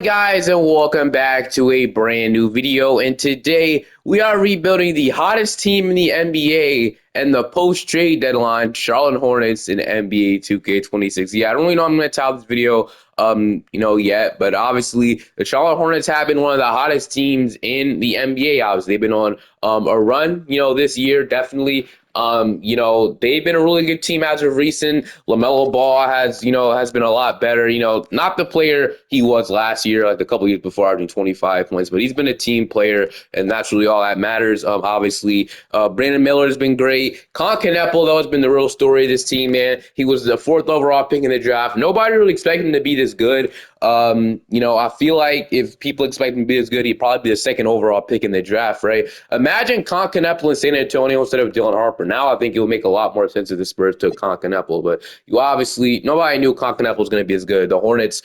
Guys, and welcome back to a brand new video. And today we are rebuilding the hottest team in the NBA and the post-trade deadline, Charlotte Hornets in NBA 2K26. Yeah, I don't really know I'm going to title this video yet, but obviously the Charlotte Hornets have been one of the hottest teams in the NBA. Obviously, they've been on a run, this year, definitely. They've been a really good team as of recent. LaMelo Ball has been a lot better. Not the player he was last year, like a couple years before, averaging 25 points, but he's been a team player, and that's really all that matters. Obviously, Brandon Miller has been great. Con Kneppel, though, has been the real story of this team, man. He was the fourth overall pick in the draft. Nobody really expected him to be this good. I feel like if people expect him to be as good, he'd probably be the second overall pick in the draft, right? Imagine Con Kneppel in San Antonio instead of Dylan Harper. Now I think it would make a lot more sense if the Spurs took Con Kneppel, but nobody knew Con Kneppel was going to be as good. The Hornets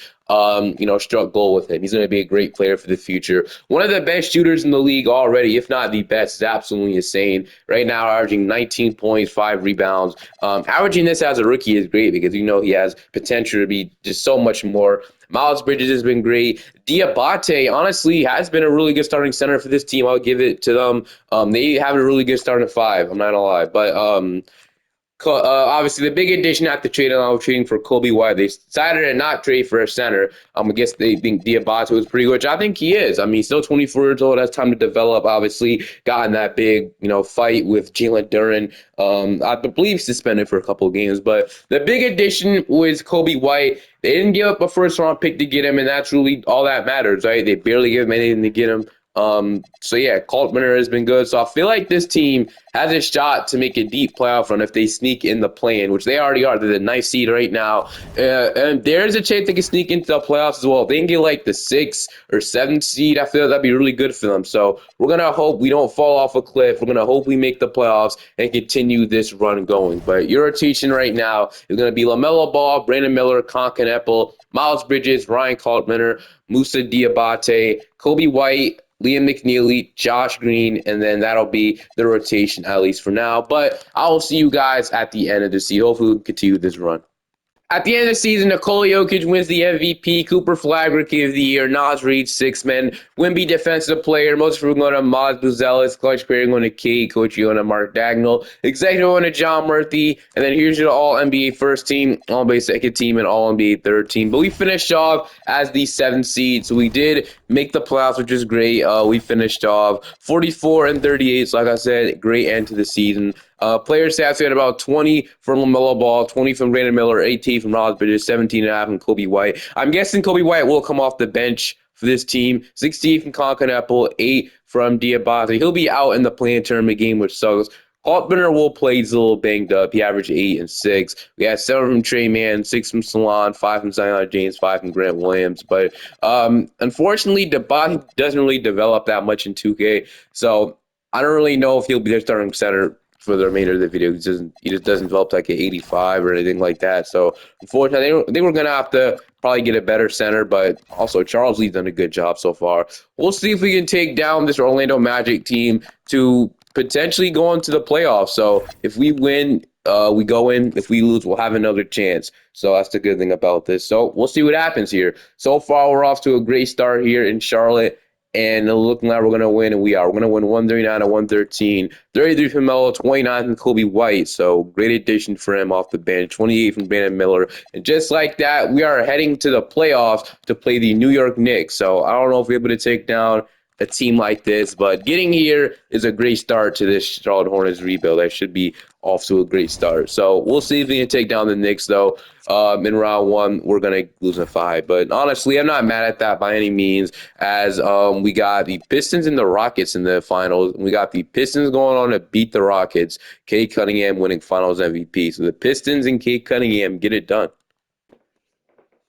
struck gold with him. He's going to be a great player for the future. One of the best shooters in the league already, if not the best. Is absolutely insane. Right now, averaging 19 points, 5 rebounds. Averaging this as a rookie is great because he has potential to be just so much more. Miles Bridges has been great. Diabate, honestly, has been a really good starting center for this team. I'll give it to them. They have a really good starting five. I'm not gonna lie, but obviously, the big addition at the trade line was trading for Kobe White. They decided to not trade for a center. I guess they think Diabate was pretty good, which I think he is. I mean, he's still 24 years old, has time to develop. Obviously, got in that big, fight with Jalen Duren. I believe suspended for a couple of games. But the big addition was Kobe White. They didn't give up a first round pick to get him, and that's really all that matters, right? They barely gave him anything to get him. So yeah, Kaltmaner has been good. So I feel like this team has a shot to make a deep playoff run if they sneak in the play-in, which they already are. They're the ninth seed right now, and there's a chance they can sneak into the playoffs as well. If they can get like the 6th or 7th seed, I feel like that'd be really good for them. So we're gonna hope we don't fall off a cliff. We're gonna hope we make the playoffs and continue this run going. But your rotation right now is gonna be LaMelo Ball, Brandon Miller, Con Kneppel, Miles Bridges, Ryan Kaltmaner, Musa Diabate, Kobe White, Liam McNeely, Josh Green, and then that'll be the rotation, at least for now. But I will see you guys at the end of the season. Hopefully, we can continue this run. At the end of the season, Nikola Jokic wins the MVP, Cooper Flag Rookie of the Year, Nas Reed, Sixth Man, Wimby Defensive Player, most people going to Maz Buzelis, Clutch Player going to Kate, Coach going to Mark Dagnall, Executive going to John Murphy, and then here's your All-NBA first team, All-NBA second team, and All-NBA third team. But we finished off as the 7th seed, so we did make the playoffs, which is great. We finished off 44-38, so like I said, great end to the season. Player stats, we had about 20 from LaMelo Ball, 20 from Brandon Miller, 18 from Miles Bridges, 17.5 from Kobe White. I'm guessing Kobe White will come off the bench for this team. 16 from Con Kneppel, 8 from Diabate. He'll be out in the play-in tournament game, which sucks. Altbinner will play. He's a little banged up. He averaged 8 and 6. We had 7 from Trey Mann, 6 from Salon, 5 from Zion James, 5 from Grant Williams. But unfortunately, Diabate doesn't really develop that much in 2K. So I don't really know if he'll be their starting center for the remainder of the video. He just doesn't develop like an 85 or anything like that. So unfortunately, they were gonna have to probably get a better center, but also Charles Lee's done a good job so far. We'll see if we can take down this Orlando Magic team to potentially go into the playoffs. So if we win, we go in. If we lose, we'll have another chance. So that's the good thing about this. So we'll see what happens here. So far, we're off to a great start here in Charlotte. And looking like we're going to win, and we are. We're going to win 139 to 113. 33 from Melo, 29 from Kobe White. So great addition for him off the bench. 28 from Brandon Miller. And just like that, we are heading to the playoffs to play the New York Knicks. So I don't know if we're able to take down a team like this, but getting here is a great start to this Charlotte Hornets rebuild. That should be off to a great start. So we'll see if we can take down the Knicks, though. In round 1, we're going to lose in 5. But honestly, I'm not mad at that by any means, as we got the Pistons and the Rockets in the finals. We got the Pistons going on to beat the Rockets. Kate Cunningham winning finals MVP. So the Pistons and Kate Cunningham get it done.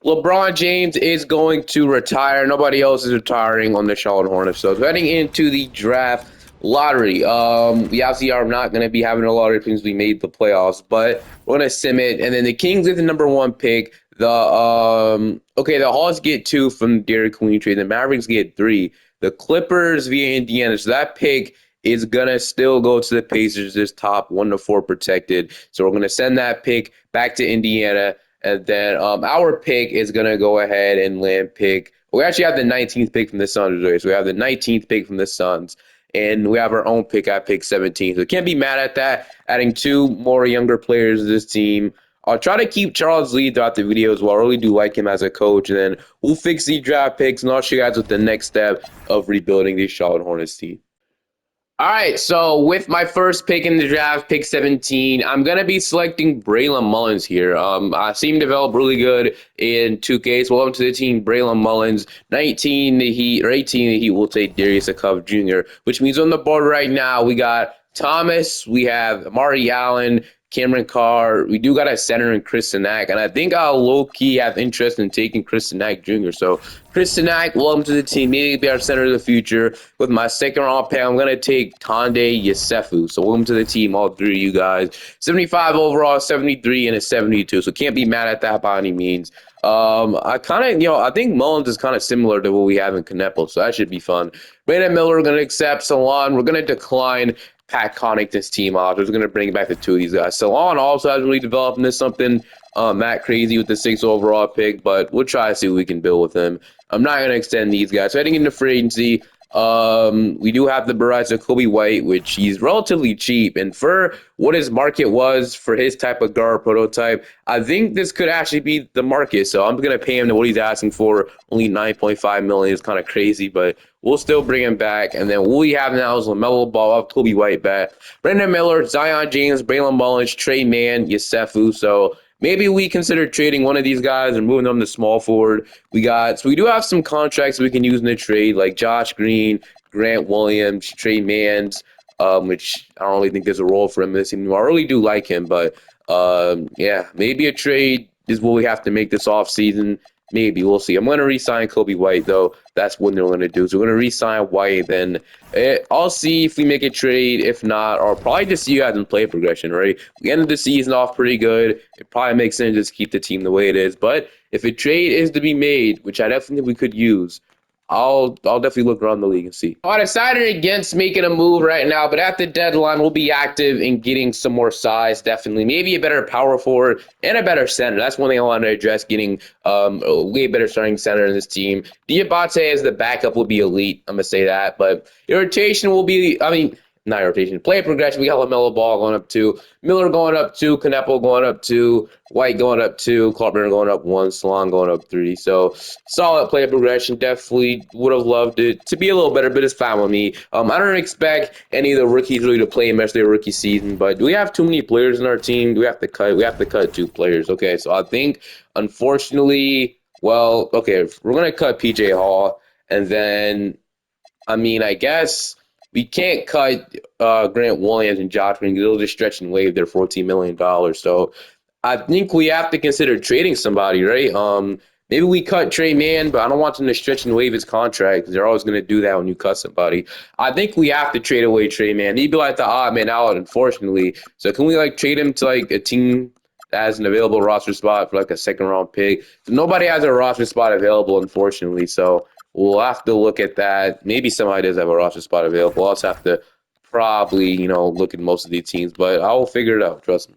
LeBron James is going to retire. Nobody else is retiring on the Charlotte Hornets. So heading into the draft lottery. We obviously are not going to be having a lottery since we made the playoffs, but we're going to sim it. And then the Kings get the number 1 pick. The Hawks get 2 from Derek Queen trade. The Mavericks get 3. The Clippers via Indiana. So that pick is going to still go to the Pacers, this top 1 to 4 protected. So we're going to send that pick back to Indiana. And then our pick is going to go ahead and land pick We actually have the 19th pick from the Suns. Right? So we have the 19th pick from the Suns, and we have our own pick at pick 17. So can't be mad at that. Adding two more younger players to this team. I'll try to keep Charles Lee throughout the video as well. I really do like him as a coach. And then we'll fix these draft picks, and I'll show you guys what the next step of rebuilding the Charlotte Hornets team. All right, so with my first pick in the draft, pick 17, I'm going to be selecting Braylon Mullins here. I see him develop really good in 2K. So welcome to the team, Braylon Mullins. 19, the Heat, or 18, the Heat will take Darius Akov Jr., which means on the board right now, we got Thomas, we have Amari Allen, Cameron Carr. We do got a center in Chris Sinak, and I think I'll low-key have interest in taking Chris Sinak Jr. So Chris Sinak, welcome to the team. Maybe be our center of the future. With my second round pick, I'm going to take Tonde Yesefu. So welcome to the team, all three of you guys. 75 overall, 73, and a 72. So can't be mad at that by any means. I kind of, I think Mullins is kind of similar to what we have in Kneppel, so that should be fun. Brandon Miller, we're going to accept. Salon, we're going to decline Pat Connaughton's team off. We're going to bring back the two of these guys. Salon also hasn't really developed into something that crazy with the 6th overall pick, but we'll try to see what we can build with him. I'm not going to extend these guys. So heading into free agency, we do have the Barrett's of Kobe White, which he's relatively cheap. And for what his market was for his type of guard prototype, I think this could actually be the market. So I'm going to pay him to what he's asking for. Only $9.5 million is kind of crazy, but we'll still bring him back. And then what we have now is LaMelo Ball, Kobe White back, Brandon Miller, Zion James, Braylon Mullins, Trey Mann, Yesefu. So maybe we consider trading one of these guys and moving them to small forward. So we do have some contracts we can use in the trade, like Josh Green, Grant Williams, Trey Mans, which I don't really think there's a role for him in this team. I really do like him, but yeah, maybe a trade is what we have to make this offseason. Maybe. We'll see. I'm going to re-sign Kobe White, though. That's what they're going to do. So we're going to re-sign White. Then I'll see if we make a trade. If not, I'll probably just see you guys in play progression, right? We ended the season off pretty good. It probably makes sense to just keep the team the way it is. But if a trade is to be made, which I definitely think we could use, I'll definitely look around the league and see. I decided against making a move right now, but at the deadline, we'll be active in getting some more size, definitely. Maybe a better power forward and a better center. That's one thing I want to address, getting a way better starting center in this team. Diabate as the backup will be elite, I'm going to say that. But irritation will be, not rotation, play progression. We got LaMelo Ball going up 2, Miller going up 2, Kneppel going up 2, White going up 2, Clark going up 1, Salon going up 3. So solid play progression. Definitely would have loved it to be a little better, but it's fine with me. I don't expect any of the rookies really to play much their rookie season, but do we have too many players in our team? Do we have to cut? We have to cut 2 players. Okay, so I think, unfortunately, well, okay, we're going to cut PJ Hall, and then, I guess we can't cut Grant Williams and Josh Green because they'll just stretch and waive their $14 million. So I think we have to consider trading somebody, right? Maybe we cut Trey Mann, but I don't want them to stretch and waive his contract because they're always going to do that when you cut somebody. I think we have to trade away Trey Mann. He'd be like the odd man out, unfortunately. So can we trade him to a team that has an available roster spot for a 2nd round pick? So nobody has a roster spot available, unfortunately. So we'll have to look at that. Maybe somebody does have a roster spot available. We'll also have to probably, look at most of these teams, but I will figure it out. Trust me.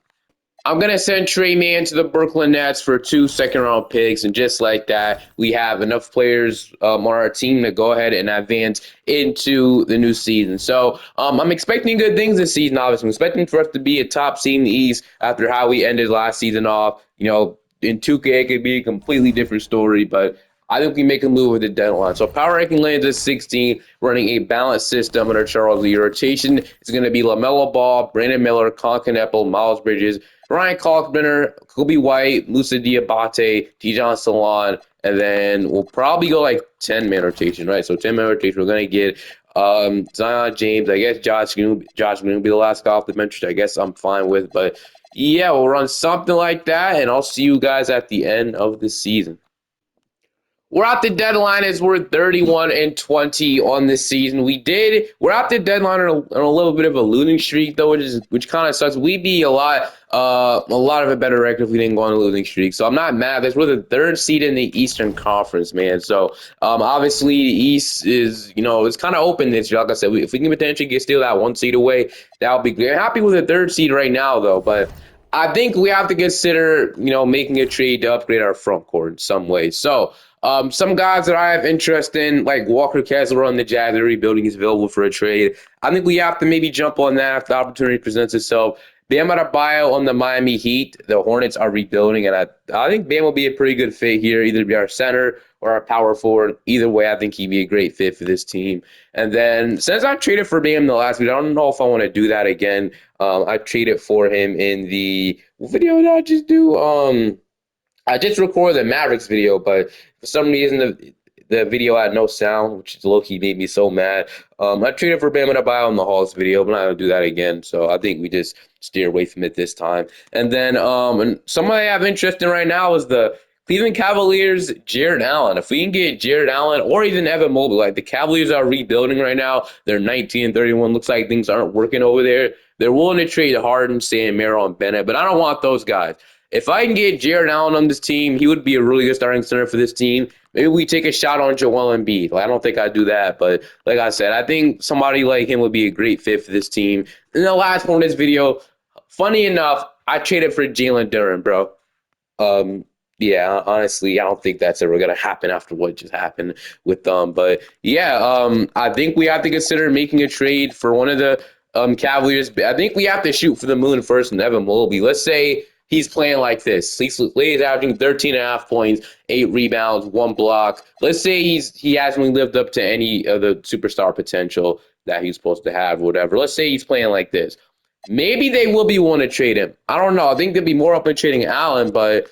I'm going to send Trey Mann to the Brooklyn Nets for 2 second-round picks, and just like that, we have enough players on our team to go ahead and advance into the new season. So I'm expecting good things this season, obviously. I'm expecting for us to be a top seed in the East after how we ended last season off. In 2K, it could be a completely different story, but I think we make a move with the deadline. So power ranking lands at 16, running a balanced system under Charles Lee. Rotation is going to be LaMelo Ball, Brandon Miller, Colin Kneppel, Miles Bridges, Ryan Kalkbrenner, Kobe White, Musa Diabate, Tijon Salon, and then we'll probably go 10-man rotation, right? So 10-man rotation, we're going to get Zion James. I guess Josh Green will be the last guy off the bench, which I guess I'm fine with. But yeah, we'll run something like that, and I'll see you guys at the end of the season. We're at the deadline as we're 31-20 on this season. We're at the deadline on a little bit of a losing streak though, which kind of sucks. We'd be a lot of a better record if we didn't go on a losing streak. So I'm not mad. We're the 3rd seed in the Eastern Conference, man. So obviously the East is it's kind of open this year. Like I said, if we can potentially get still that 1 seed away, that would be great. I'm happy with the 3rd seed right now though, but I think we have to consider, making a trade to upgrade our front court in some way. So Some guys that I have interest in, like Walker Kessler on the Jazz, they're rebuilding. He's available for a trade. I think we have to maybe jump on that if the opportunity presents itself. Bam Adebayo on the Miami Heat. The Hornets are rebuilding, and I think Bam will be a pretty good fit here, either be our center or our power forward. Either way, I think he'd be a great fit for this team. And then since I traded for Bam the last week, I don't know if I want to do that again. I traded for him in the what video did I just do? I just recorded the Mavericks video, but for some reason the video had no sound, which low key made me so mad. I traded for Bam Adebayo in the Halls video, but I'm not gonna do that again. So I think we just steer away from it this time. And then and somebody I have interest in right now is the Cleveland Cavaliers, Jared Allen. If we can get Jared Allen or even Evan Mobley, like the Cavaliers are rebuilding right now. They're 19 and 31. Looks like things aren't working over there. They're willing to trade Harden, Sam Merrill, and Bennett, but I don't want those guys. If I can get Jared Allen on this team, he would be a really good starting center for this team. Maybe we take a shot on Joel Embiid. Like, I don't think I'd do that, but like I said, I think somebody like him would be a great fit for this team. And the last one in this video, funny enough, I traded for Jalen Duren, bro. Um, yeah, honestly, I don't think that's ever gonna happen after what just happened with them. But yeah, I think we have to consider making a trade for one of the Cavaliers. I think we have to shoot for the moon first and Evan Mobley. Let's say he's playing like this. He's averaging 13 and a half points, 8 rebounds, 1 block. Let's say he hasn't lived up to any of the superstar potential that he's supposed to have, whatever. Let's say he's playing like this. Maybe they will be willing to trade him. I don't know. I think they'll be more up in trading Allen, but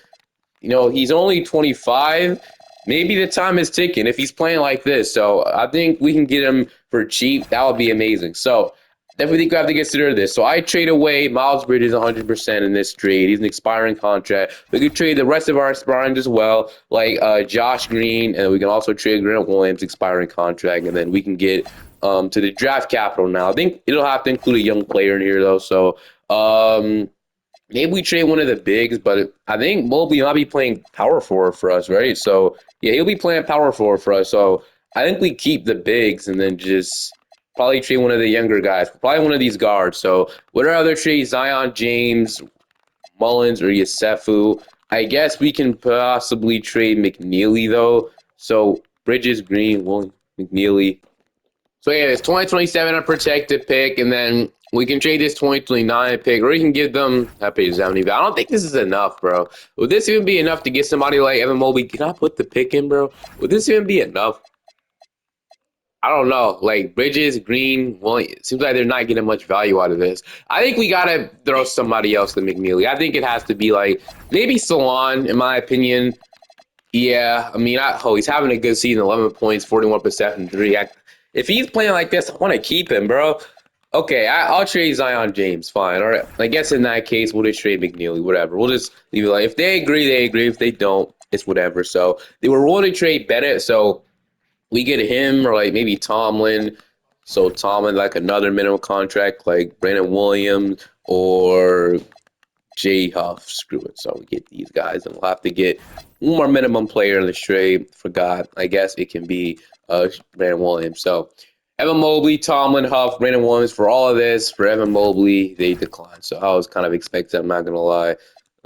he's only 25. Maybe the time is ticking if he's playing like this. So I think we can get him for cheap. That would be amazing. So definitely think we have to consider this. So I trade away Miles Bridges 100% in this trade. He's an expiring contract. We could trade the rest of our expiring as well, like Josh Green, and we can also trade Grant Williams' expiring contract, and then we can get to the draft capital now. I think it'll have to include a young player in here, though. So maybe we trade one of the bigs, but I think Mobley might be playing power forward for us, right? So, yeah, he'll be playing power forward for us. So I think we keep the bigs and then just probably trade one of the younger guys, probably one of these guards. So what are other trades? Zion, James, Mullins, or Yusufu? I guess we can possibly trade McNeely, though. So Bridges, Green, Williams, McNeely. So yeah, it's 2027 unprotected pick, and then we can trade this 2029 pick, or we can give them that page 70. But I don't think this is enough, bro. Would this even be enough to get somebody like Evan Mobley? Can I put the pick in, bro? Would this even be enough? I don't know. Like Bridges, Green, well, it seems like they're not getting much value out of this. I think we gotta throw somebody else to McNeely. I think it has to be like maybe Salon, in my opinion. Yeah, I mean, he's having a good season, 11 points, 41% from three. If he's playing like this, I want to keep him, bro. Okay, I'll trade Zion James. Fine. All right. I guess in that case, we'll just trade McNeely, whatever. We'll just leave it like if they agree, they agree. If they don't, it's whatever. So they were willing to trade Bennett. So we get him or like maybe Tomlin. So Tomlin, like another minimum contract, like Brandon Williams or Jay Huff. Screw it. So we get these guys, and we'll have to get one more minimum player in the trade. Forgot. I guess it can be Brandon Williams. So Evan Mobley, Tomlin, Huff, Brandon Williams for all of this. For Evan Mobley, they declined. So I was kind of expecting. I'm not gonna lie.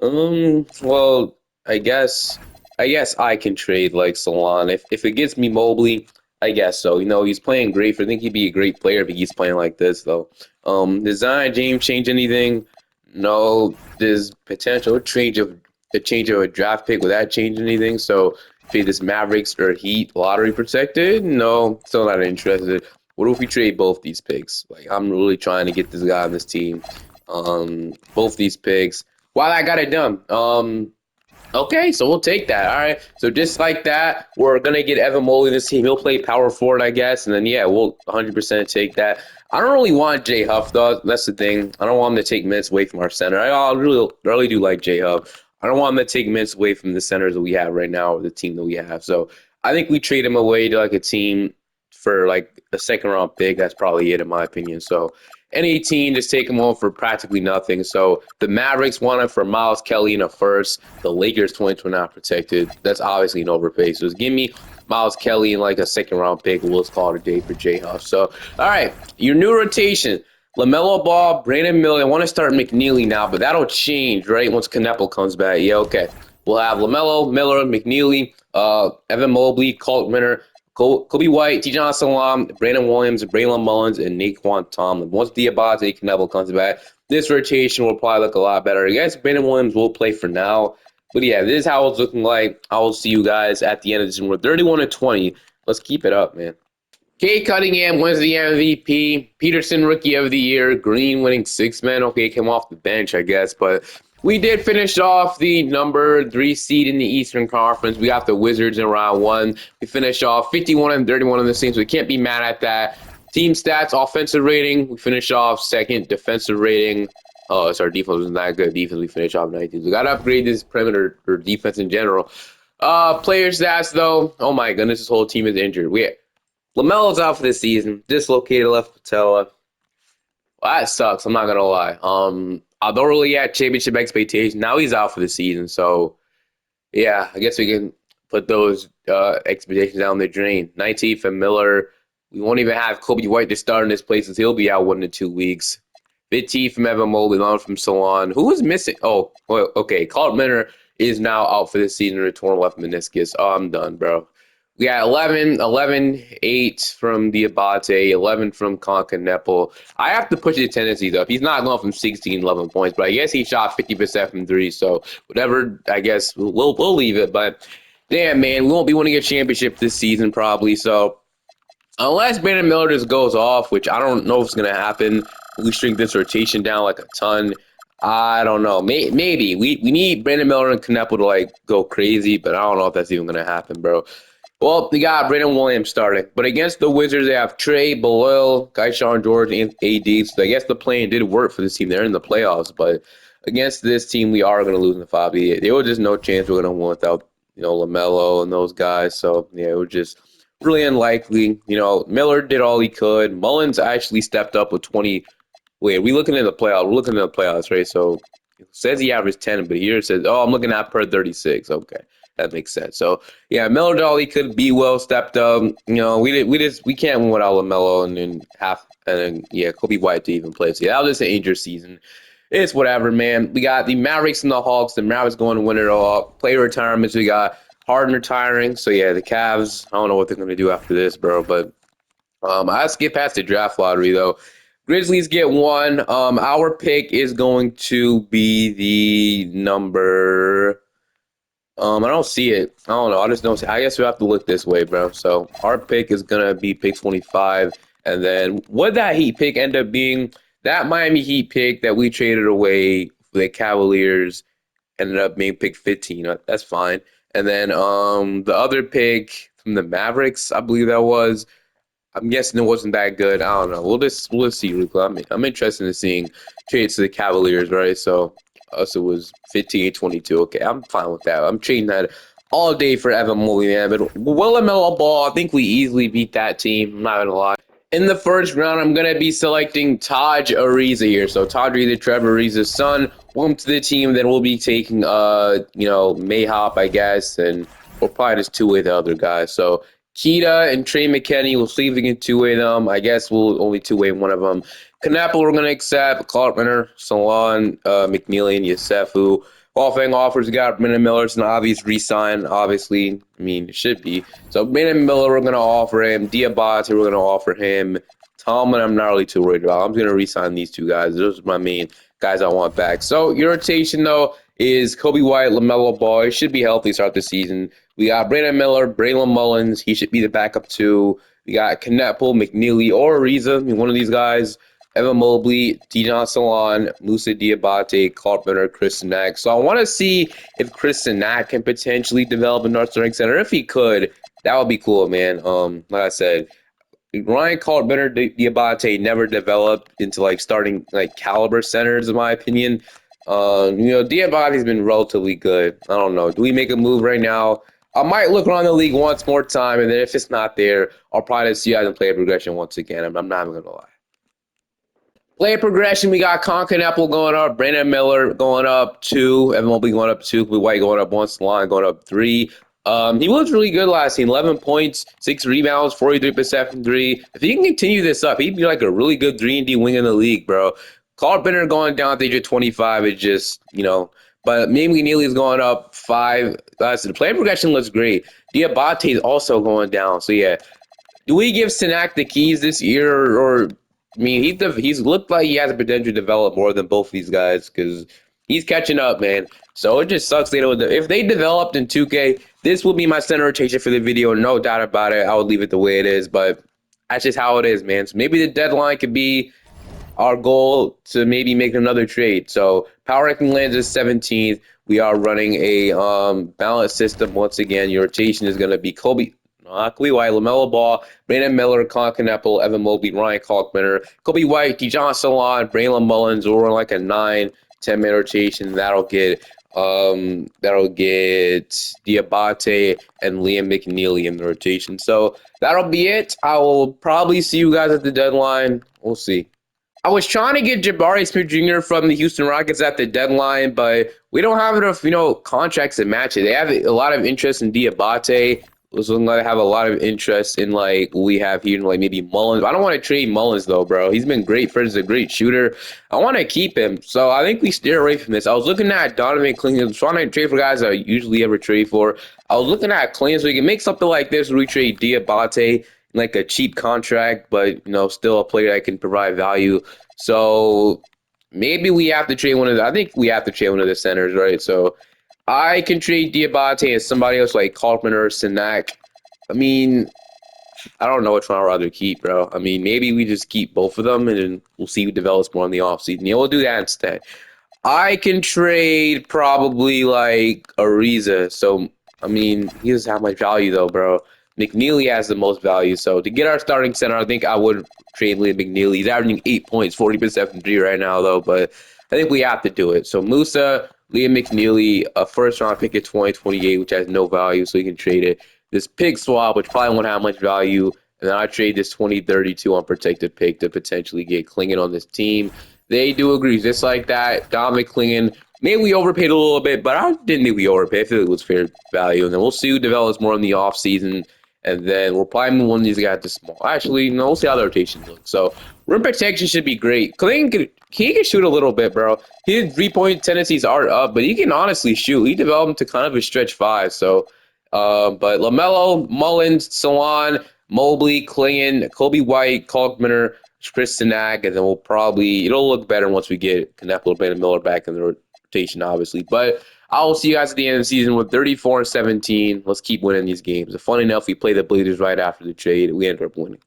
Well, I guess I can trade like Salon if it gets me Mobley. I guess so. He's playing great. I think he'd be a great player if he's playing like this, though. Does Zion James change anything? No. There's potential change of a draft pick. Would that change anything? So, if this Mavericks or Heat lottery protected, no, still not interested. What if we trade both these picks? Like, I'm really trying to get this guy on this team. Both these picks. Wow, I got it done. Okay, so we'll take that. All right. So just like that, we're gonna get Evan Mobley in this team. He'll play power forward, I guess, and then yeah, we'll 100% take that. I don't really want Jay Huff though. That's the thing. I don't want him to take minutes away from our center. I really do like Jay Huff. I don't want him to take minutes away from the centers that we have right now or the team that we have. So I think we trade him away to like a team for like a second round pick. That's probably it in my opinion. So any team just take him home for practically nothing. So the Mavericks want him for Miles Kelly in a first. The Lakers 2029 protected. That's obviously an overpay. So just give me Miles Kelly in like a second round pick. We'll just call it a day for Jay Huff. So all right, your new rotation. LaMelo Ball, Brandon Miller. I want to start McNeely now, but that'll change, right? Once Canepo comes back. Yeah, okay. We'll have LaMelo, Miller, McNeely. Evan Mobley, Colt Minner, Kobe White, T. Salam, Brandon Williams, Braylon Mullins, and Naquan Tomlin. Once Diabate Knebel comes back, this rotation will probably look a lot better. I guess Brandon Williams will play for now. But yeah, this is how it's looking like. I will see you guys at the end of the season. We're 31-20. Let's keep it up, man. Kate Cunningham wins the MVP. Peterson, Rookie of the Year. Green winning six man. Okay, came off the bench, I guess. But we did finish off the number 3 seed in the Eastern Conference. We got the Wizards in round 1. We finished off 51-31 in the team, so we can't be mad at that. Team stats, offensive rating. We finished off second. Defensive rating. Oh, so our defense was not good. Defense, we finished off 19th. We got to upgrade this perimeter or defense in general. Player stats, though. Oh, my goodness, this whole team is injured. LaMelo's out for the season. Dislocated left patella. Well, that sucks. I'm not gonna lie. Although really had championship expectations, now he's out for the season. So yeah, I guess we can put those expectations down the drain. 19th and Miller. We won't even have Kobe White to start in his place since he'll be out 1 to 2 weeks. 15th from Evan Mobley, 11th from Salon. Who was missing? Oh, well, okay. Colt Minner is now out for the season with a torn left meniscus. Oh, I'm done, bro. We got 11, 8 from Diabate, 11 from Concanepple. I have to push his tendencies up. He's not going from 16, 11 points, but I guess he shot 50% from 3, so whatever, I guess we'll leave it. But damn, man, we won't be winning a championship this season probably, so unless Brandon Miller just goes off, which I don't know if it's going to happen, we shrink this rotation down like a ton. I don't know. Maybe. We need Brandon Miller and Canepo to, like, go crazy, but I don't know if that's even going to happen, bro. Well, they got Brandon Williams starting. But against the Wizards, they have Trey, Beloil, Sean George, and AD. So I guess the plan did work for this team. They're in the playoffs. But against this team, we are going to lose in the 5v8. There was just no chance we're going to win without, LaMelo and those guys. So, yeah, it was just really unlikely. Miller did all he could. Mullins actually stepped up with 20. Wait, are we looking at the playoffs? We're looking at the playoffs, right? So it says he averaged 10, but here it says, I'm looking at per 36. Okay. That makes sense. So yeah, Melo Dolly could be well stepped up. We can't win without LaMelo and then Kobe White to even play. So yeah, that was just an injured season. It's whatever, man. We got the Mavericks and the Hawks. The Mavericks going to win it all. Player retirements. We got Harden retiring. So yeah, the Cavs. I don't know what they're going to do after this, bro. But I skip past the draft lottery though. Grizzlies get 1. Our pick is going to be the number. I don't see it. I don't know. I just don't see. I guess we have to look this way, bro. So our pick is gonna be pick 25, and then what that Heat pick end up being? That Miami Heat pick that we traded away for the Cavaliers ended up being pick 15. That's fine. And then the other pick from the Mavericks, I believe that was. I'm guessing it wasn't that good. I don't know. We'll see, Luka. I'm interested in seeing trades to the Cavaliers, right? So us, it was 15-22. Okay, I'm fine with that. I'm trading that all day for Evan Mobley, man. But will LaMelo Ball, I think we easily beat that team. I'm not going to lie. In the first round, I'm going to be selecting Taj Ariza here. So Taj Ariza, Trevor Ariza's son. Welcome to the team. Then we'll be taking, Mayhop, I guess. And we'll probably just two-way the other guys. So Keita and Trey McKinney, we'll see if we can two-way them. I guess we'll only two-way one of them. Canepa, we're going to accept. Clark Minner, Salon, McNeely, and Yosefu. Qualifying offers, we got Brandon Miller. It's an obvious re-sign, obviously. I mean, it should be. So Brandon Miller, we're going to offer him. Diabate, we're going to offer him. Tomlin, I'm not really too worried about. I'm going to re-sign these two guys. Those are my main guys I want back. So your rotation, though, is Kobe White, LaMelo Ball. He should be healthy to start the season. We got Brandon Miller, Braylon Mullins. He should be the backup, too. We got Canepa, McNeely, or Ariza. I mean, one of these guys. Evan Mobley, Dijon Salon, Musa Diabate, Clark Minner, Chris Nack. So I want to see if Chris Nack can potentially develop a North Starting Center. If he could, that would be cool, man. Like I said, Ryan Clark Minner, Diabate never developed into starting caliber centers, in my opinion. Diabate's been relatively good. I don't know. Do we make a move right now? I might look around the league once more time, and then if it's not there, I'll probably see you guys in player progression once again. I'm not even gonna lie. Player progression, we got Concanapple going up, Brandon Miller going up 2, Evan Mobley going up 2, White going up 1, Salon going up 3. He was really good last season, 11 points, 6 rebounds, 43% from 3. If he can continue this up, he'd be like a really good 3-and-D wing in the league, bro. Carl Benner going down at the age of 25 is just, But maybe Neely is going up 5. So the player progression looks great. Diabate is also going down. So yeah, do we give Sinak the keys this year, or I mean, he's looked like he has the potential to develop more than both these guys because he's catching up, man. So it just sucks they don't. If they developed in 2K, this will be my center rotation for the video, no doubt about it. I would leave it the way it is, but that's just how it is, man. So maybe the deadline could be our goal to maybe make another trade. So power ranking lands is 17th. We are running a balanced system once again. Your rotation is going to be Kobe White, LaMelo Ball, Brandon Miller, Colin Knappel, Evan Mobley, Ryan Kalkbrenner, Kobe White, Dijon Salon, Braylon Mullins, or like a 9-10 man rotation. That'll get Diabate and Liam McNeely in the rotation. So that'll be it. I will probably see you guys at the deadline. We'll see. I was trying to get Jabari Smith Jr. from the Houston Rockets at the deadline, but we don't have enough, contracts to match it. They have a lot of interest in Diabate. So they have a lot of interest in like we have here, like maybe Mullins. I don't want to trade Mullins though, bro. He's been great for. He's a great shooter. I want to keep him, so I think we steer away from this. I was looking at Donovan Clingan, trying to trade for guys I usually ever trade for. I was looking at Clingan, so we can make something like this where we trade Diabate like a cheap contract, but still a player that can provide value. So maybe we have to trade one of the. I think we have to trade one of the centers, right? So I can trade Diabate and somebody else like Carpenter or Sinak. I mean, I don't know which one I'd rather keep, bro. I mean, maybe we just keep both of them and then we'll see who develops more in the offseason. Yeah, we'll do that instead. I can trade probably like Ariza. So, I mean, he doesn't have much value though, bro. McNeely has the most value. So, to get our starting center, I think I would trade Liam McNeely. He's averaging 8 points, 40% from 3 right now, though. But I think we have to do it. So, Musa, Liam McNeely, a first round pick at 2028, which has no value, so you can trade it. This pick swap, which probably won't have much value. And then I trade this 2032 unprotected pick to potentially get Clingan on this team. They do agree, just like that. Dominic Clingan, maybe we overpaid a little bit, but I didn't think we overpaid. I feel like it was fair value. And then we'll see who develops more in the offseason. And then we'll probably move one of these guys to small. Actually, no, we'll see how the rotation looks. So rim protection should be great. Clingan can shoot a little bit, bro. His 3-point tendencies are up, but he can honestly shoot. He developed him to kind of a stretch 5. So, but LaMelo, Mullins, Salon, Mobley, Clingan, Kobe White, Kalkbrenner, Chris Sinak, and then it'll look better once we get Knappel, Brandon Miller back in the rotation, obviously. But I will see you guys at the end of the season with 34-17. Let's keep winning these games. Funny enough, we play the Blazers right after the trade. We ended up winning.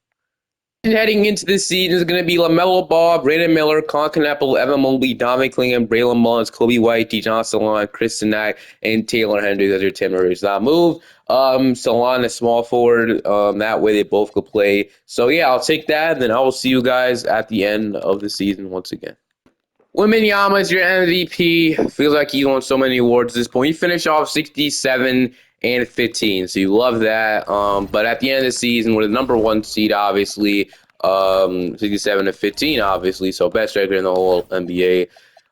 And heading into this season is going to be LaMelo Ball, Brandon Miller, Colin Knappel, Evan Mobley, Dominic Clingan, Braylon Mullins, Kobe White, Dijon Salon, Chris Sinak, and Taylor Hendricks as your 10 members. That move. Salon is small forward. That way they both could play. So yeah, I'll take that. And then I will see you guys at the end of the season once again. Wembanyama is your MVP. Feels like he won so many awards at this point. He finished off 67-15, so you love that. But at the end of the season, we're the number 1 seed, obviously. 67-15, obviously. So best record in the whole NBA.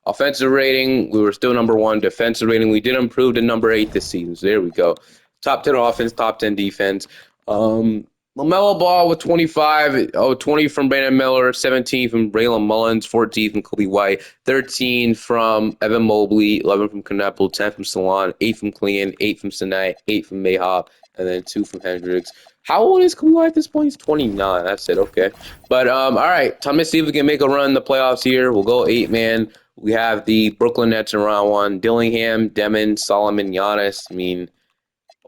Offensive rating, we were still number 1. Defensive rating, we did improve to number 8 this season. So there we go. Top 10 offense, top 10 defense. LaMelo Ball with 25, 20 from Brandon Miller, 17 from Braylon Mullins, 14 from Kobe White, 13 from Evan Mobley, 11 from Knappel, 10 from Salon, 8 from Clingan, 8 from Sinai, 8 from Mayhop, and then 2 from Hendricks. How old is Kobe White at this point? He's 29. That's it. Okay. But, all right. Time to see if we can make a run in the playoffs here. We'll go 8-man. We have the Brooklyn Nets in round 1. Dillingham, Demon, Solomon, Giannis. I mean,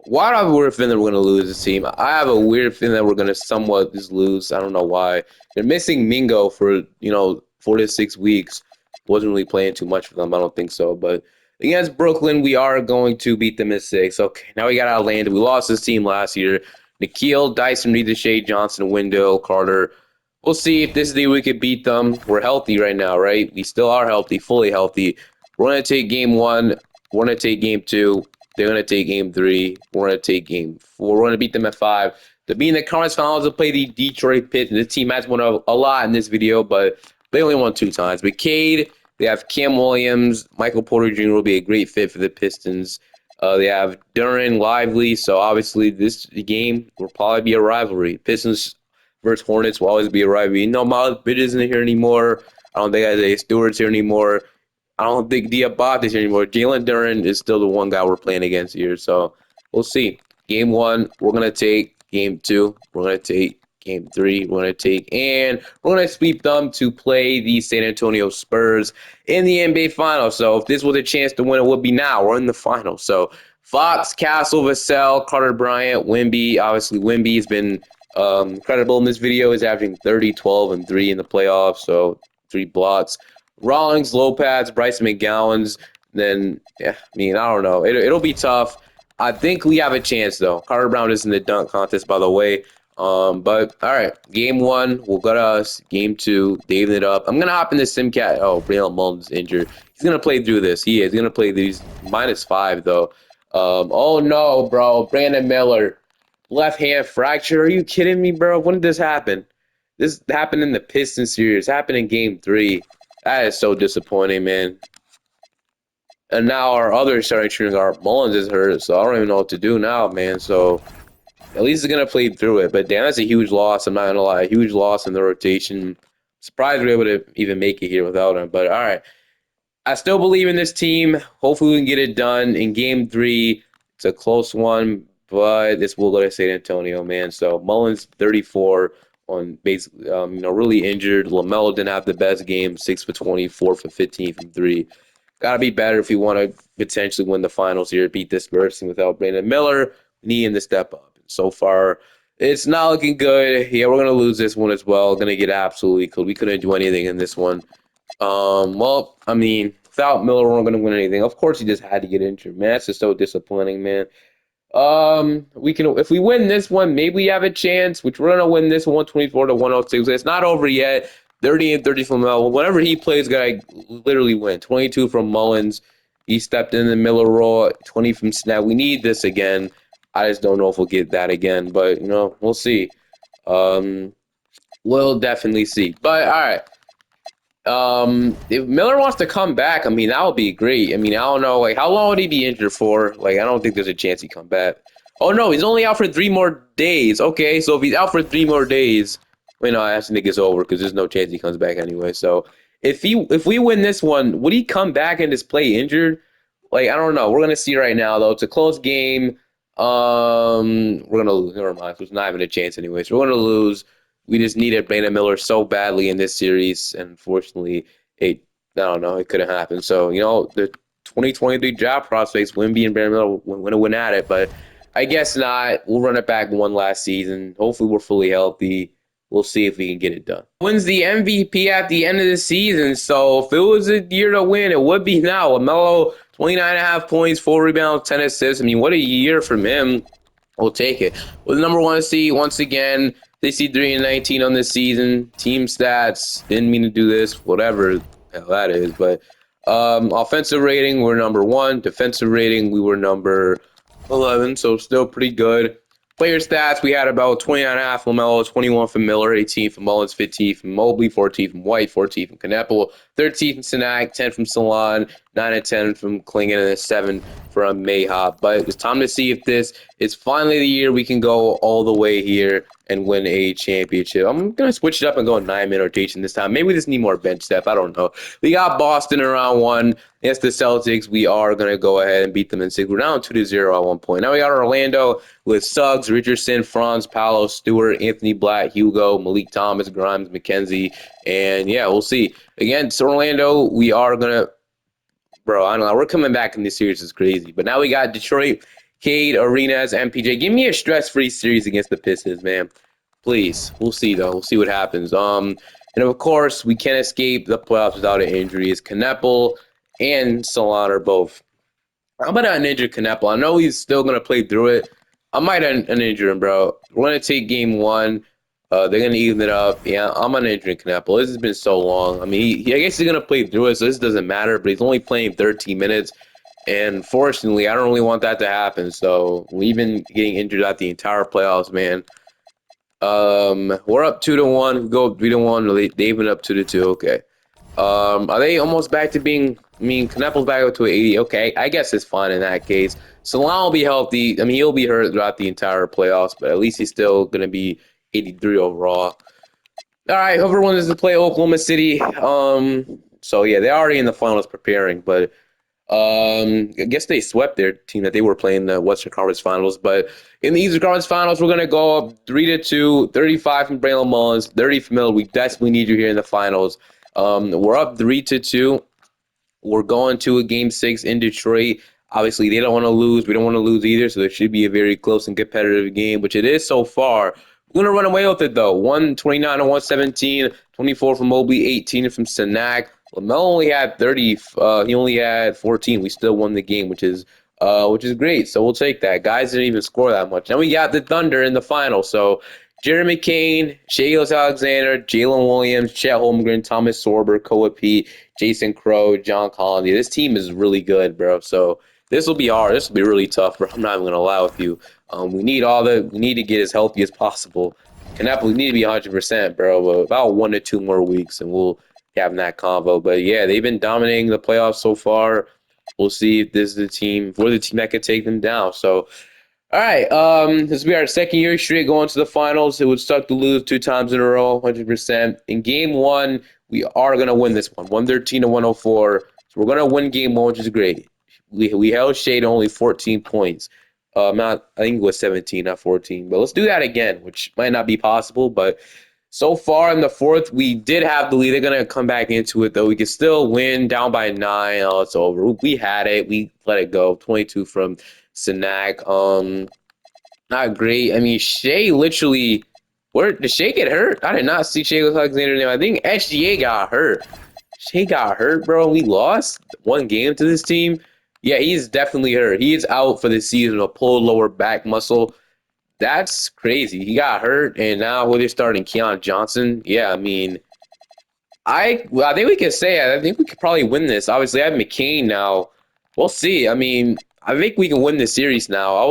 why do I have a weird feeling that we're going to lose this team? I have a weird feeling that we're going to somewhat just lose. I don't know why. They're missing Mingo for, 4 to 6 weeks. Wasn't really playing too much for them. I don't think so. But against Brooklyn, we are going to beat them in 6. Okay, now we got Atlanta. We lost this team last year. Nikhil, Dyson, Reed, Shea, Johnson, Wendell, Carter. We'll see if this is the year we could beat them. We're healthy right now, right? We still are healthy, fully healthy. We're going to take game 1. We're going to take game 2. They're going to take game 3. We're going to take game 4. We're going to beat them at 5. To be in the conference finals to play the Detroit Pistons. This team has won a lot in this video, but they only won 2 times. But Cade, they have Cam Williams. Michael Porter Jr. will be a great fit for the Pistons. They have Duran, Lively. So obviously this game will probably be a rivalry. Pistons versus Hornets will always be a rivalry. Miles Bridges isn't here anymore. I don't think Isaiah Stewart's here anymore. I don't think Diabate's here anymore. Jalen Duren is still the one guy we're playing against here. So we'll see. Game one, we're gonna take. Game two, we're gonna take. Game three, we're gonna take, and we're gonna sweep them to play the San Antonio Spurs in the NBA Finals. So if this was a chance to win, it would be now. We're in the finals. So Fox, Castle, Vassell, Carter Bryant, Wemby. Obviously, Wemby's been credible in this video. He's averaging 30, 12, and 3 in the playoffs. So 3 blocks. Rawlings, Lopez, Bryce McGowan's. Then, yeah, I mean, I don't know. It'll be tough. I think we have a chance, though. Carter Brown is in the dunk contest, by the way. But, all right. Game one, we'll go to us. Game two, David it up. I'm going to hop in the Simcat. Oh, Braylon Mullins injured. He's going to play through this. He is going to play these -5, though. Oh, no, bro. Brandon Miller, left hand fracture. Are you kidding me, bro? When did this happen? This happened in the Pistons series. Happened in game 3. That is so disappointing, man. And now our other starting shooting guard, Mullins, is hurt, so I don't even know what to do now, man. So at least he's gonna play through it. But damn, that's a huge loss. I'm not gonna lie, a huge loss in the rotation. Surprised we're able to even make it here without him. But all right, I still believe in this team. Hopefully, we can get it done in game 3. It's a close one, but this will go to San Antonio, man. So Mullins 34 on basically, really injured. LaMelo didn't have the best game, 6 for 24 for 15 from 3. Got to be better if we want to potentially win the finals here, beat this Spurs team without Brandon Miller. We need him to step up. So far, it's not looking good. Yeah, we're going to lose this one as well. Going to get absolutely cool. We couldn't do anything in this one. Well, I mean, without Miller, we're not going to win anything. Of course, he just had to get injured, man. That's just so disappointing, man. We can if we win this one, maybe we have a chance. Which we're gonna win this 124 to 106. It's not over yet. 30 and 30 from Mel. Whenever he plays, guy literally win. 22 from Mullins. He stepped in the Miller role. 20 from Snap. We need this again. I just don't know if we'll get that again, but we'll see. Um, we'll definitely see. But all right. If Miller wants to come back, I mean, that would be great. I mean, I don't know, like, how long would he be injured for? Like, I don't think there's a chance he come back. Oh no, he's only out for 3 more days. Okay, so if he's out for 3 more days, wait, no, I think it's over because there's no chance he comes back anyway. So if we win this one, would he come back and just play injured? Like, I don't know. We're gonna see right now though. It's a close game. We're gonna lose. Never mind. There's not even a chance anyway. So we're gonna lose. We just needed Brandon Miller so badly in this series, and unfortunately, I don't know, it couldn't happen. So, the 2023 draft prospects, Wemby and Brandon Miller, want to win at it, but I guess not. We'll run it back one last season. Hopefully, we're fully healthy. We'll see if we can get it done. Wins the MVP at the end of the season. So, if it was a year to win, it would be now. LaMelo, 29.5 points, 4 rebounds, 10 assists. I mean, what a year from him. We'll take it. With the number 1 seed, once again, they see 3-19 on this season. Team stats, didn't mean to do this, whatever the hell that is. But offensive rating, we're number 1. Defensive rating, we were number 11, so still pretty good. Player stats, we had about 29.5 from LaMelo, 21 from Miller, 18 from Mullins, 15 from Mobley, 14 from White, 14 from Kneppel, 13 from Sinak, 10 from Salon, 9 and 10 from Klingon, and 7 from Mayhop. But it's time to see if this is finally the year we can go all the way here and win a championship. I'm going to switch it up and go 9-minute rotation this time. Maybe we just need more bench depth. I don't know. We got Boston in round 1. Against the Celtics, we are going to go ahead and beat them in 6. We're down 2-0 at one point. Now we got Orlando with Suggs, Richardson, Franz, Paolo, Stewart, Anthony Black, Hugo, Malik Thomas, Grimes, McKenzie. And, yeah, we'll see. Against Orlando, we are going to – bro, I don't know. We're coming back in this series. It's crazy. But now we got Detroit, Cade, Arenas, MPJ. Give me a stress-free series against the Pistons, man. Please. We'll see, though. We'll see what happens. And, of course, we can't escape the playoffs without an injury. It's Kneppel and Salon are both. I'm going to uninjure Kneppel. I know he's still going to play through it. I might uninjure him, bro. We're going to take game 1. They're going to even it up. Yeah, I'm uninjuring Kneppel. This has been so long. I mean, I guess he's going to play through it, so this doesn't matter, but he's only playing 13 minutes. And fortunately, I don't really want that to happen. So we've been getting injured out the entire playoffs, man. We're up 2-1. We go 3-1. They've been up 2-2. Okay. Are they almost back to being? I mean, Kneppel's back up to 80. Okay, I guess it's fine in that case. Salon will be healthy. I mean, he'll be hurt throughout the entire playoffs, but at least he's still gonna be 83 overall. All right, whoever wants to play Oklahoma City. So yeah, they're already in the finals preparing, but I guess they swept their team that they were playing the Western Conference Finals. But in the Eastern Conference Finals, we're gonna go up 3-2, 35 from Braylon Mullins, 30 from Miller. We desperately need you here in the finals. We're up 3-2. We're going to a game 6 in Detroit. Obviously, they don't want to lose. We don't want to lose either, so it should be a very close and competitive game, which it is so far. We're going to run away with it, though. 129 to 117, 24 from Mobley, 18 from Sanak. LaMelo only had 30. He only had 14. We still won the game, which is great. So we'll take that. Guys didn't even score that much. Then we got the Thunder in the final. So Jeremy Kane, Shai Alexander, Jalen Williams, Chet Holmgren, Thomas Sorber, Koa Pete, Jason Crow, John Conley. This team is really good, bro. So this will be hard. This will be really tough, bro. I'm not even gonna lie with you. We need to get as healthy as possible. We need to be 100%, bro. About 1 to 2 more weeks, and we'll have that combo. But yeah, they've been dominating the playoffs so far. We'll see if this is the team, if we're the team that can take them down. So all right, this will be our second year straight going to the finals. It would suck to lose 2 times in a row, 100%. In game 1, we are gonna win this one, 113 to 104. So we're gonna win game 1, which is great. We held Shea to only 14 points. Not I think it was 17, not 14. But let's do that again, which might not be possible. But so far in the fourth, we did have the lead. They're gonna come back into it though. We could still win down by 9. Oh, it's over. We had it. We let it go. 22 from Sanak. Not great. I mean, Shea literally. Where did Shea get hurt? I did not see Shea Alexander's name. I think SGA got hurt. Shea got hurt, bro. We lost 1 game to this team. Yeah, he's definitely hurt. He is out for the season. A pulled lower back muscle. That's crazy. He got hurt, and now they're starting Keon Johnson. Yeah, I mean, I think we can say I think we could probably win this. Obviously, I have McCain now. We'll see. I mean, I think we can win the series now. I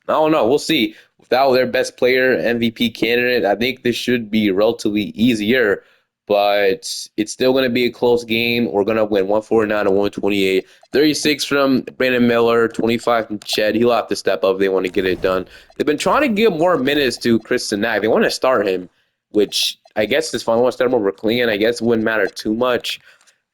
don't know. We'll see. Without their best player, MVP candidate, I think this should be relatively easier. But it's still going to be a close game. We're going to win 149 to 128. 36 from Brandon Miller, 25 from Chet. He'll have to step up if they want to get it done. They've been trying to give more minutes to Chris Sanak. They want to start him, which I guess this final one start him over Clean. I guess it wouldn't matter too much.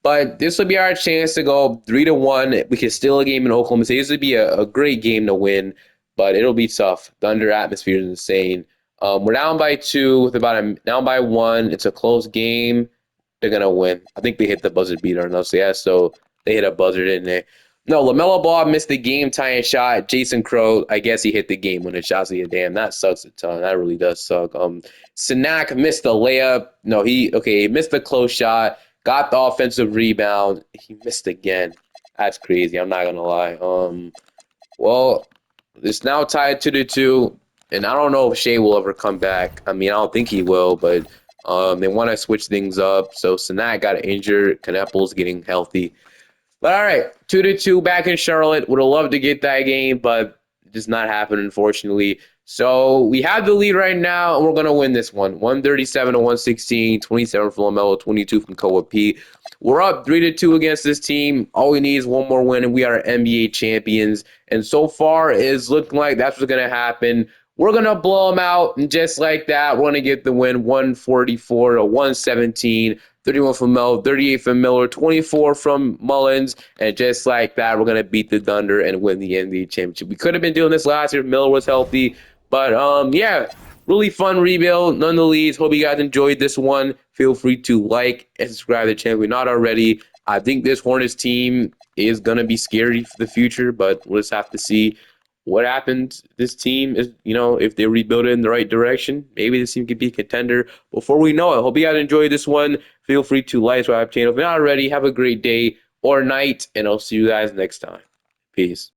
But this would be our chance to go 3-1. We can steal a game in Oklahoma City. This would be a great game to win, but it'll be tough. Thunder atmosphere is insane. We're down by 2 with down by 1. It's a close game. They're gonna win. I think they hit the buzzer beater enough. So yeah, so they hit a buzzer, didn't they? No, LaMelo Ball missed the game tying shot. Jason Crow, I guess he hit the game when the shot. So yeah, damn, that sucks a ton. That really does suck. Sanak missed the layup. No, he missed the close shot. Got the offensive rebound. He missed again. That's crazy. I'm not gonna lie. Well, it's now tied 2-2, and I don't know if Shea will ever come back. I mean, I don't think he will, but they want to switch things up. So Sanak got injured. Knepel's getting healthy. But all right, 2-2 back in Charlotte. Would have loved to get that game, but it does not happen, unfortunately. So we have the lead right now, and we're going to win this one. 137 to 116, 27 from LaMelo, 22 from Koa P. We're up 3-2 against this team. All we need is one more win, and we are NBA champions. And so far, it's looking like that's what's going to happen. We're going to blow them out, and just like that, we're going to get the win 144 to 117. 31 from Mel, 38 from Miller, 24 from Mullins, and just like that, we're gonna beat the Thunder and win the NBA championship. We could have been doing this last year if Miller was healthy, but yeah, really fun rebuild. None of the leads. Hope you guys enjoyed this one. Feel free to like and subscribe to the channel if you're not already. I think this Hornets team is gonna be scary for the future, but we'll just have to see what happens. This team is, if they rebuild it in the right direction, maybe this team could be a contender before we know it. Hope you guys enjoyed this one. Feel free to like, subscribe to the channel. If you're not already, have a great day or night, and I'll see you guys next time. Peace.